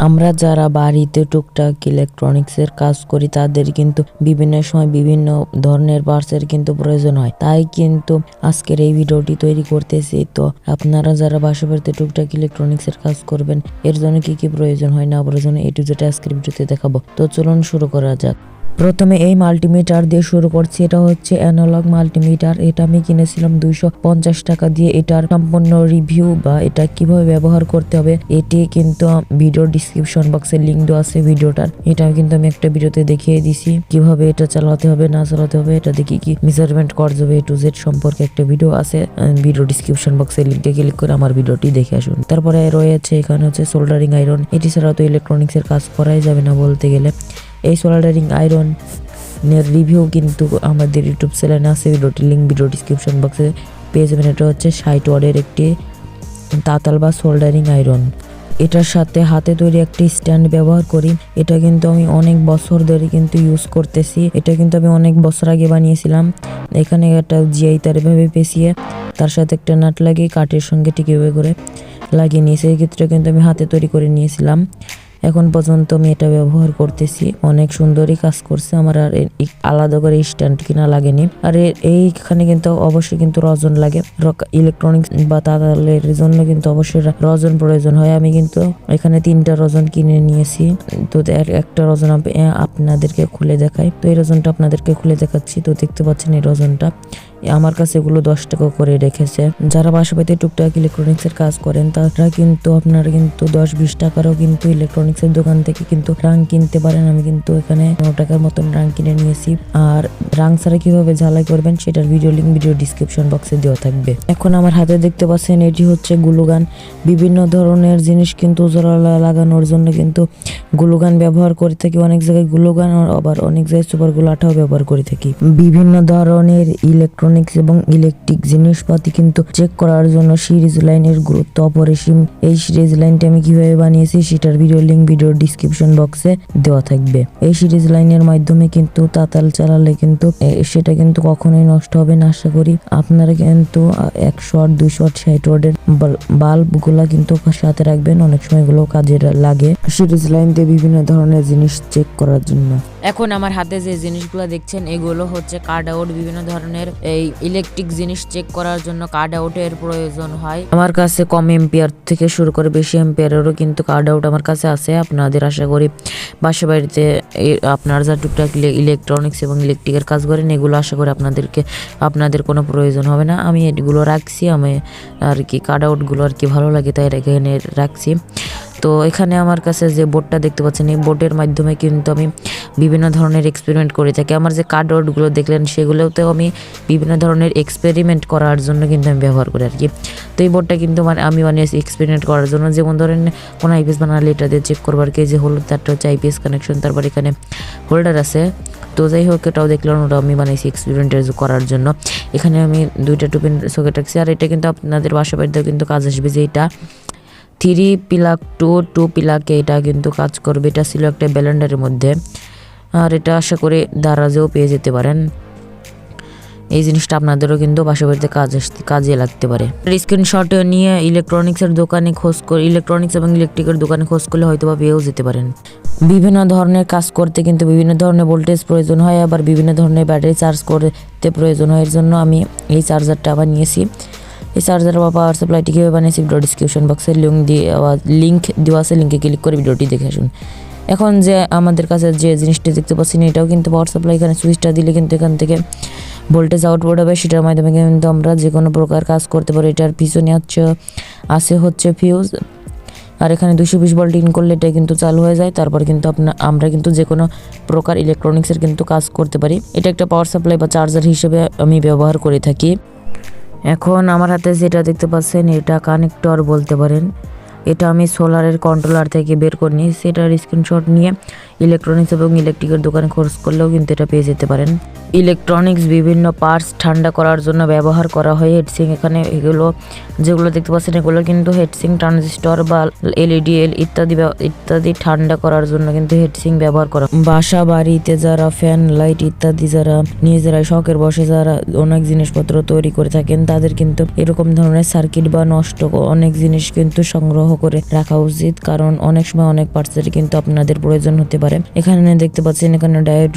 আমরা যারা বাড়িতে টুকটাক ইলেকট্রনিক্সের কাজ করি তাদের কিন্তু বিভিন্ন সময় বিভিন্ন ধরনের পার্টসের কিন্তু প্রয়োজন হয়, তাই কিন্তু আজকের এই ভিডিওটি তৈরি করতেছি। তো আপনারা যারা বাসা বাড়িতে টুকটাক ইলেকট্রনিক্সের কাজ করবেন এর জন্য কি কি প্রয়োজন হয় না প্রয়োজন এ টু জেড আজকের ভিডিওতে দেখাবো। তো চলুন শুরু করা যাক। প্রথমে এই মাল্টিমিটার দিয়ে শুরু করছি। এটা হচ্ছে অ্যানালগ মাল্টিমিটার। এটা আমি কিনেছিলাম 250 টাকা দিয়ে। এটার সম্পূর্ণ রিভিউ বা এটা কিভাবে ব্যবহার করতে হবে এটি কিন্তু ভিডিও ডিসক্রিপশন বক্সে লিংক দেওয়া আছে ভিডিওটার। এটা কিন্তু আমি একটা ভিডিওতে দেখিয়ে দিছি কিভাবে এটা চালাতে হবে না চালাতে হবে, এটা দেখি কি মেজারমেন্ট করা যাবে এ টু জেড সম্পর্কে একটা ভিডিও আছে। ভিডিও ডিসক্রিপশন বক্সে লিংকে ক্লিক করে আমার ভিডিওটি দেখে আসুন। তারপরে রয়েছে এখানে হচ্ছে সোল্ডারিং আয়রন। এটি ছাড়া তো ইলেকট্রনিক্সের কাজ করাই যাবে না বলতে গেলে। এই সোল্ডারিং আয়রনের রিভিউ কিন্তু আমাদের ইউটিউব চ্যানেলে আছে, ভিডিওটি লিঙ্ক ভিডিও ডিসক্রিপশন বক্সে পেয়ে যাবেন। এটা হচ্ছে 60 ওয়াটের একটি তাতাল বা সোল্ডারিং আয়রন। এটার সাথে হাতে তৈরি একটি স্ট্যান্ড ব্যবহার করি। এটা কিন্তু আমি অনেক বছর ধরে কিন্তু ইউজ করতেছি। এটা কিন্তু আমি অনেক বছর আগে বানিয়েছিলাম। এখানে একটা জিআই তার এভাবে পেঁচিয়ে তার সাথে একটা নাট লাগিয়ে কাঠের সঙ্গে ঠিক এভাবে করে লাগিয়ে নিয়েছি। এই ক্ষেত্রে কিন্তু আমি হাতে তৈরি করে নিয়েছিলাম। এখন পর্যন্ত আমি এটা ব্যবহার করতেছি, অনেক সুন্দরই কাজ করছে। আমার আর আলাদা করে স্ট্যান্ড কিনা লাগেনি। আর এইখানে কিন্তু অবশ্যই কিন্তু রজন লাগে। ইলেকট্রনিক্স বা তাতালের জন্য কিন্তু অবশ্যই রজন প্রয়োজন হয়। আমি কিন্তু এখানে 3টা রজন কিনে নিয়েছি। তো একটা রজন আপনাদেরকে খুলে দেখাই। তো এই রজনটা আপনাদেরকে খুলে দেখাচ্ছি। তো দেখতে পাচ্ছেন এই রজনটা আমার কাছে এগুলো 10 টাকা করে রেখেছে। যারা বাসা বাড়িতে টুকটাক ইলেকট্রনিক্সের কাজ করেন তারা কিন্তু আপনারা কিন্তু 10-20 টাকারও কিন্তু ইলেকট্রনিক্সের দোকান থেকে কিন্তু রাং কিনতে পারেন। আমি কিন্তু এখানে 9 টাকার মতন রাং কিনে নিয়েছি। আর রাং ছাড়া কিভাবে ঝালাই করবেন সেটার ভিডিও লিঙ্ক ভিডিও ডিসক্রিপশন বক্সে দেওয়া থাকবে। এখন আমার হাতে দেখতে পাচ্ছেন এটি হচ্ছে গ্লুগান। বিভিন্ন ধরনের জিনিস কিন্তু জোড়া লাগানোর জন্য কিন্তু গ্লুগান ব্যবহার করে থাকি। অনেক জায়গায় গ্লুগান আবার অনেক জায়গায় সুপার গ্লু আঠাও ব্যবহার করে থাকি। বিভিন্ন ধরনের ইলেকট্রনিক্স এবং ইলেকট্রিক জিনিসপাতি কিন্তু চেক করার জন্য সিরিজ লাইনের গুরুত্ব অপরিসীম। এই সিরিজ লাইনটি আমি কিভাবে বানিয়েছি সেটার ভিডিও লিঙ্ক ভিডিও ডিসক্রিপশন বক্সে দেওয়া থাকবে। এই সিরিজ লাইনের মাধ্যমে কিন্তু তাতাল চালালে কিন্তু সেটা কিন্তু কখনোই নষ্ট হবে না। আশা করি আপনারা কিন্তু 100 ওয়াট 200 ওয়াট 60 ওয়াটের বাল্ব গুলা কিন্তু সাথে রাখবেন, অনেক সময় গুলো কাজে লাগে সিরিজ লাইন দিয়ে বিভিন্ন ধরনের জিনিস চেক করার জন্য। এখন আমার হাতে যে জিনিসগুলো দেখছেন এগুলো হচ্ছে কাট আউট। বিভিন্ন ধরনের এই ইলেকট্রিক জিনিস চেক করার জন্য কাট আউটের প্রয়োজন হয়। আমার কাছে কম এম্পিয়ার থেকে শুরু করে বেশি এম্পিয়ারেরও কিন্তু কাট আউট আমার কাছে আছে। আপনাদের আশা করি বাসা বাড়িতে আপনারা যা টুকটাক ইলেকট্রনিক্স এবং ইলেকট্রিকের কাজ করেন এগুলো আশা করি আপনাদের কোনো প্রয়োজন হবে না। আমি এগুলো রাখছি, আমি আর কি কাট আউটগুলো আর কি ভালো লাগে তাই এখানে রাখছি। তো এখানে আমার কাছে যে বোর্ডটা দেখতে পাচ্ছেন এই বোর্ডের মাধ্যমে কিন্তু আমি বিভিন্ন ধরনের এক্সপেরিমেন্ট করে থাকি। আমার যে কাট আউটগুলো দেখলেন সেগুলোতেও আমি বিভিন্ন ধরনের এক্সপেরিমেন্ট করার জন্য কিন্তু আমি ব্যবহার করি আর কি। তো এই বোর্ডটা কিন্তু আমি বানিয়েছি এক্সপেরিমেন্ট করার জন্য। যেমন ধরেন কোনো আইপিএস বানালে এটা দিয়ে চেক করবার কি যে হলুদ তারটা হচ্ছে আইপিএস কানেকশন, তারপর এখানে হোল্ডার আছে। তো যাই হোক এটাও দেখলাম, ওটা আমি বানাইছি এক্সপেরিমেন্টের করার জন্য। এখানে আমি 2টা টুপিন সকেট রাখছি। আর এটা কিন্তু আপনাদের বাসা বাড়িতেও কিন্তু কাজ আসবে। যে এটা 3 প্লাগ 2 প্লাগে এটা কিন্তু কাজ করবে। এটা ছিল একটা ব্লেন্ডারের মধ্যে। আর এটা আশা করি দারাজেও পেয়ে যেতে পারেন। এই জিনিসটা আপনাদেরও কিন্তু বাসা বাড়িতে কাজে লাগতে পারে। স্ক্রিনশট নিয়ে ইলেকট্রনিক্স এবং ইলেকট্রিকের দোকানে খোঁজ করলে হয়তো বা পেয়েও যেতে পারেন। বিভিন্ন ধরনের কাজ করতে কিন্তু বিভিন্ন ধরনের ভোল্টেজ প্রয়োজন হয়, আবার বিভিন্ন ধরনের ব্যাটারি চার্জ করতে প্রয়োজন হয়। এর জন্য আমি এই চার্জারটা আবার নিয়েছি। এই চার্জার বা পাওয়ার সাপ্লাইটি কীভাবে বানিয়েছি ভিডিও ডিসক্রিপশন বক্সে লিঙ্ক দেওয়া আছে, লিঙ্কে ক্লিক করে ভিডিওটি দেখে আসুন। এখন যে আমাদের কাছে যে জিনিসটি দেখতে পাচ্ছেন এটাও কিন্তু পাওয়ার সাপ্লাই। এখানে সুইচটা দিলে কিন্তু এখান থেকে ভোল্টেজ আউটপুট হবে, সেটার মাধ্যমে কিন্তু আমরা যে কোনো প্রকার কাজ করতে পারি। এটার পিছনে হচ্ছে ফিউজ। আর এখানে 220 ভোল্ট ইন করলে এটা কিন্তু চালু হয়ে যায়। তারপর কিন্তু আমরা কিন্তু যে কোনো প্রকার ইলেকট্রনিক্সের কিন্তু কাজ করতে পারি। এটা একটা পাওয়ার সাপ্লাই বা চার্জার হিসেবে আমি ব্যবহার করে থাকি। এখন আমার হাতে যেটা দেখতে পাচ্ছেন এটা কানেক্টর বলতে পারেন। এটা আমি সোলারের কন্ট্রোলার থেকে বের করে নিই। সেটার স্ক্রিনশট নিয়ে ইলেকট্রনিক্স এবং ইলেকট্রিকের দোকানে খরচ করলেও কিন্তু এটা পেয়ে যেতে পারেন। ইলেকট্রনিক্স বিভিন্ন পার্টস ঠান্ডা করার জন্য ব্যবহার করা হয় হিটসিং। এখানে এগুলো যেগুলো দেখতে পাচ্ছেন এগুলো কিন্তু হিটসিং, ট্রানজিস্টর বা এলইডি ইত্যাদি ঠান্ডা করার জন্য কিন্তু হিটসিং ব্যবহার করা। বাসা বাড়িতে যারা ফ্যান, লাইট ইত্যাদি যারা নিজেরা শখের বসে যারা অনেক জিনিসপত্র তৈরি করে থাকেন তাদের কিন্তু এরকম ধরনের সার্কিট বা নষ্ট অনেক জিনিস কিন্তু সংগ্রহ করে রাখা উচিত, কারণ অনেক সময় অনেক পার্টসের কিন্তু আপনাদের প্রয়োজন হতে পারে। এখানে দেখতে পাচ্ছেন এখানে ডায়োড,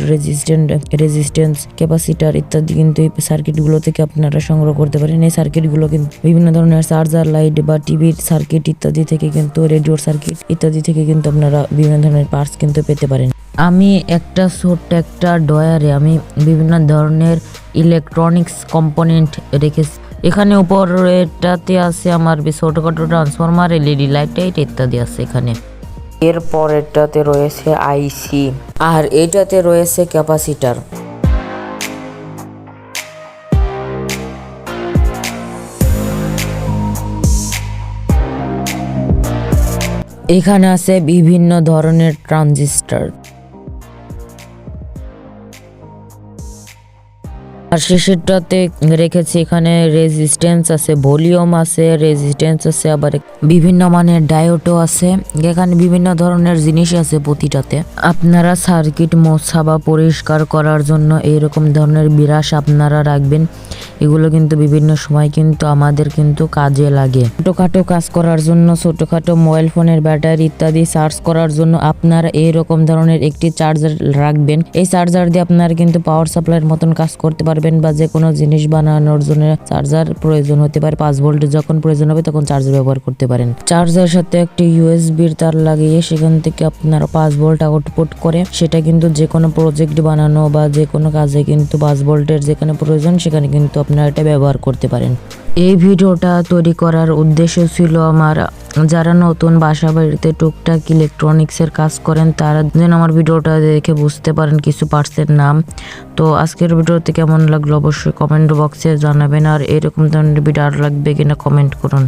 রেজিস্ট্যান্স, ক্যাপাসিটার ইত্যাদি কিন্তু এই সার্কিট গুলো থেকে আপনারা সংগ্রহ করতে পারেন। এই সার্কিট গুলো কিন্তু বিভিন্ন ধরনের চার্জার, লাইট বা টিভির সার্কিট ইত্যাদি থেকে কিন্তু, রেডিওর সার্কিট ইত্যাদি থেকে কিন্তু আপনারা বিভিন্ন ধরনের পার্টস কিন্তু পেতে পারেন। আমি একটা ছোট্ট একটা ডয়ারে আমি বিভিন্ন ধরনের ইলেকট্রনিক্স কম্পোনেন্ট রেখেছি। এখানে উপরেটাতে আছে আমার ছোটখাটো ট্রান্সফরমার, এলইডি লাইট ইত্যাদি আছে এখানে। এরপর এটাতে রয়েছে আইসি, আর এটাতে রয়েছে ক্যাপাসিটার। এখানে আছে বিভিন্ন ধরনের ট্রানজিস্টর। আর শেষেরটাতে রেখেছি এখানে রেজিস্ট্যান্স আছে, ভলিউম আছে, রেজিস্ট্যান্স আছে, আবার বিভিন্ন মানের ডায়োডও আছে। এখানে বিভিন্ন ধরনের জিনিস আছে প্রতিটাতে। আপনারা সার্কিট মোছা বা পরিষ্কার করার জন্য এইরকম ধরনের বিরাস আপনারা রাখবেন। এগুলো কিন্তু বিভিন্ন সময় কিন্তু আমাদের কিন্তু কাজে লাগে। ছোটখাটো কাজ করার জন্য, ছোটখাটো মোবাইল ফোনের ব্যাটারি ইত্যাদি চার্জ করার জন্য আপনারা এইরকম ধরনের একটি চার্জার রাখবেন। এই চার্জার দিয়ে আপনারা কিন্তু পাওয়ার সাপ্লাইয়ের মতন কাজ করতে পারবেন, বা যে কোনো জিনিস বানানোর জন্য চার্জার প্রয়োজন হতে পারে। 5 ভোল্ট যখন প্রয়োজন হবে তখন চার্জার ব্যবহার করতে পারেন। চার্জার সাথে একটি ইউএসবির তার লাগিয়ে সেখান থেকে আপনারা 5 ভোল্ট আউটপুট করে সেটা কিন্তু যে কোনো প্রজেক্ট বানানো বা যে কোনো কাজে কিন্তু 5 ভোল্টের যেখানে প্রয়োজন সেখানে কিন্তু আপনারা এটা ব্যবহার করতে পারেন। এই ভিডিওটা তৈরি করার উদ্দেশ্য ছিল আমার যারা নতুন বাসা বাড়িতে টুকটাক ইলেকট্রনিক্সের কাজ করেন তারা যেন আমার ভিডিওটা দেখে বুঝতে পারেন কিছু পার্টসের নাম। তো আজকের ভিডিওতে কেমন লাগলো অবশ্যই কমেন্ট বক্সে জানাবেন, আর এরকম ধরনের ভিডিও আর লাগবে কিনা কমেন্ট করুন।